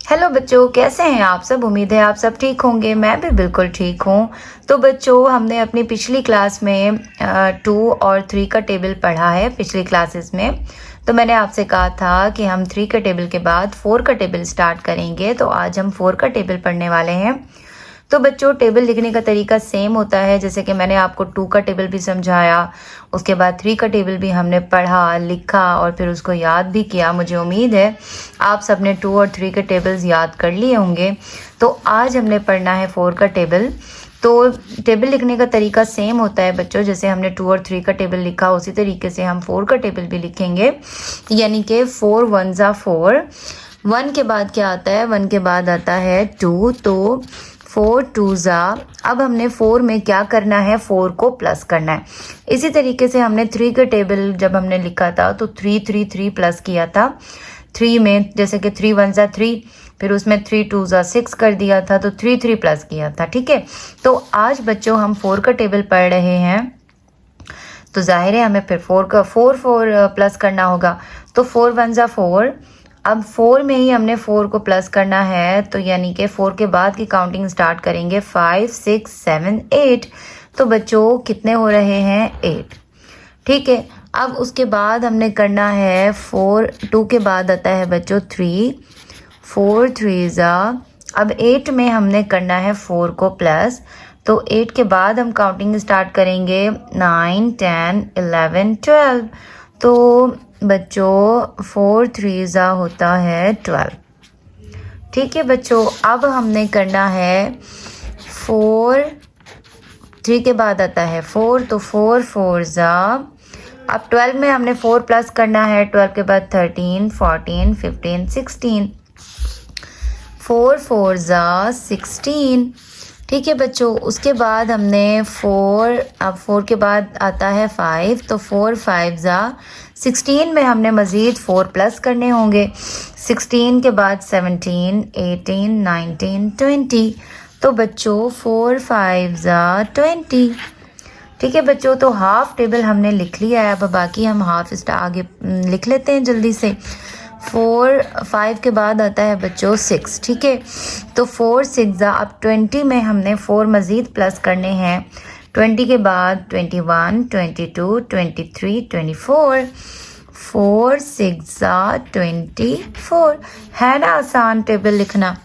Hello बच्चों, कैसे हैं आप सब। उम्मीद है आप सब ठीक होंगे। मैं भी बिल्कुल ठीक हूँ। तो बच्चों, हमने अपनी पिछली क्लास में 2 और 3 का टेबल पढ़ा है पिछली क्लासेस में। तो मैंने आपसे कहा था कि हम 3 का टेबल के बाद 4 का टेबल स्टार्ट करेंगे। तो आज हम 4 का टेबल पढ़ने वाले हैं। तो बच्चों, टेबल लिखने का तरीका सेम होता है, जैसे कि मैंने आपको 2 का टेबल भी समझाया, उसके बाद 3 का टेबल भी हमने पढ़ा, लिखा और फिर उसको याद भी किया। मुझे उम्मीद है आप सबने 2 और 3 के टेबल्स याद कर लिए होंगे। तो आज हमने पढ़ना है 4 का टेबल। तो टेबल लिखने का तरीका सेम होता है बच्चों, जैसे हमने 2 और 3 का टेबल लिखा उसी तरीके से हम 4 का टेबल भी लिखेंगे। यानी कि 4 1 जा 4, 1 के बाद क्या आता है, 1 के बाद आता है 2, तो 4 2 जा। अब हमने 4 में क्या करना है, 4 को प्लस करना है। इसी तरीके से हमने 3 का टेबल जब हमने लिखा था तो 3 3 3 प्लस किया था 3 में, जैसे कि 3 1 जा 3, फिर उसमें 3 2 जा 6 कर दिया था, तो 3 3 प्लस किया था। ठीक है, तो आज बच्चों हम 4 का टेबल पढ़ रहे हैं, तो जाहिर है हमें फिर 4 प्लस करना होगा। तो 4 1 जा 4, अब 4 में ही हमने 4 को प्लस करना है, तो यानी कि 4 के बाद की काउंटिंग स्टार्ट करेंगे 5 6 7 8। तो बच्चों कितने हो रहे हैं, 8। ठीक है, अब उसके बाद हमने करना है 4, 2 के बाद आता है बच्चों 3, 4 3 जा। अब 8 में हमने करना है 4 को प्लस, तो 8 के बाद हम काउंटिंग स्टार्ट करेंगे 9 10 11 12। तो बच्चों 4 3 जा होता है 12। ठीक है बच्चों, अब हमने करना है 4, 3 के बाद आता है 4, तो 4 4 जा। अब 12 में हमने 4 प्लस करना है, 12 के बाद 13 14 15 16, 4 4 जा 16। ठीक है बच्चों, उसके बाद हमने 4, अब 4 के बाद आता है 5, तो 4 5 जा 16 में हमने मज़ीद 4 प्लस करने होंगे। 16 के बाद 17 18 19 20। तो बच्चों 4 5 जा 20। ठीक है बच्चों, तो हाफ टेबल हमने लिख लिया है। अब बाकी हम हाफ आगे लिख लेते हैं जल्दी से। 4 5 के बाद आता है बच्चों 6। ठीक है, तो 4 6 जा। अब 20 में हमने 4 मज़ीद प्लस करने हैं। 20 के बाद 21 22 23 24, 4 6 जा 24। है ना आसान टेबल लिखना।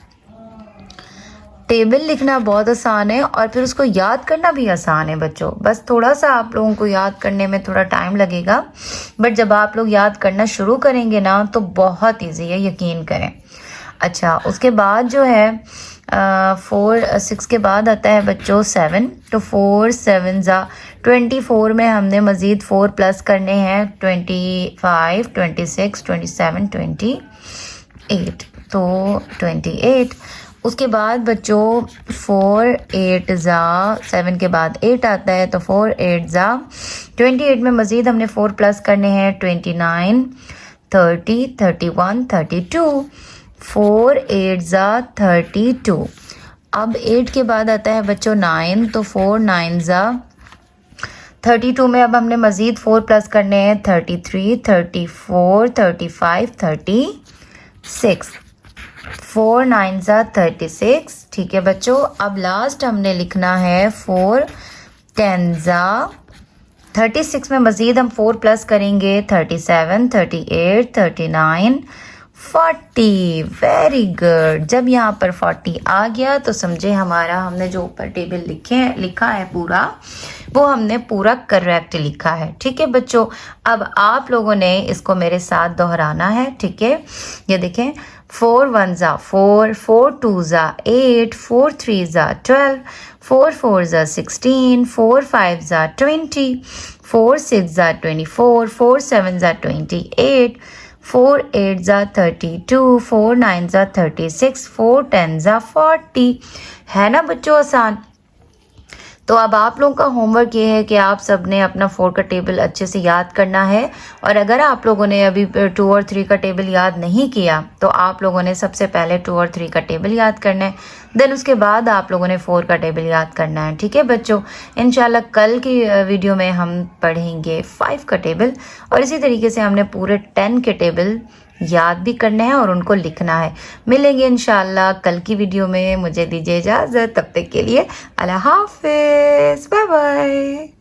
टेबल लिखना बहुत आसान है और फिर उसको याद करना भी आसान है बच्चों। बस थोड़ा सा आप लोगों को याद करने में थोड़ा टाइम लगेगा, बट जब आप लोग याद करना शुरू करेंगे ना तो बहुत इजी है, यकीन करें। अच्छा, उसके बाद जो है 4 6 के बाद आता है बच्चों 7, तो 4 7 जा 24 में हमने मज़ीद 4 प्लस करने हैं। 25 26 27 28, तो 28। उसके बाद बच्चों 4 8 जा, 7 के बाद 8 आता है, तो 4 8 जा 28 में मज़ीद हमने 4 प्लस करने हैं। 29 30 31 32, 4 8 जा 32। अब 8 के बाद आता है बच्चों 9, तो 4 9 जा 32 में अब हमने मज़ीद 4 प्लस करने हैं। 33 34 35 36, 4 9 जा 36। ठीक है बच्चों, अब लास्ट हमने लिखना है 4 10 जा 36 में मज़ीद हम 4 प्लस करेंगे। 37 38 39 40। Very good. जब यहाँ पर 40 आ गया तो समझे हमारा हमने जो ऊपर टेबल लिखा है पूरा, वो हमने पूरा करेक्ट लिखा है। ठीक है बच्चों, अब आप लोगों ने इसको मेरे साथ दोहराना है। ठीक है, ये देखें, 4 1 जा 4, 4 2 जा 8, 4 3 जा 12, 4 4 जा 16, 4 5 जा 20, 4 6 जा 24, 4 7 जा 28, 4 8 जा 32, 4 9 जा 36, 4 10 जा 40। है ना बच्चों आसान। तो अब आप लोगों का होमवर्क ये है कि आप सब ने अपना 4 का टेबल अच्छे से याद करना है। और अगर आप लोगों ने अभी 2 और 3 का टेबल याद नहीं किया तो आप लोगों ने सबसे पहले 2 और 3 का टेबल याद करना है, देन उसके बाद आप लोगों ने 4 का टेबल याद करना है। ठीक है बच्चों, इंशाल्लाह कल की वीडियो में हम पढ़ेंगे 5 का टेबल और इसी तरीके से हमने पूरे 10 के टेबल याद भी करने हैं और उनको लिखना है। मिलेंगे इंशाल्लाह कल की वीडियो में। मुझे दीजिए इजाज़त, तब तक के लिए अल्लाह हाफ़िज़, बाय बाय।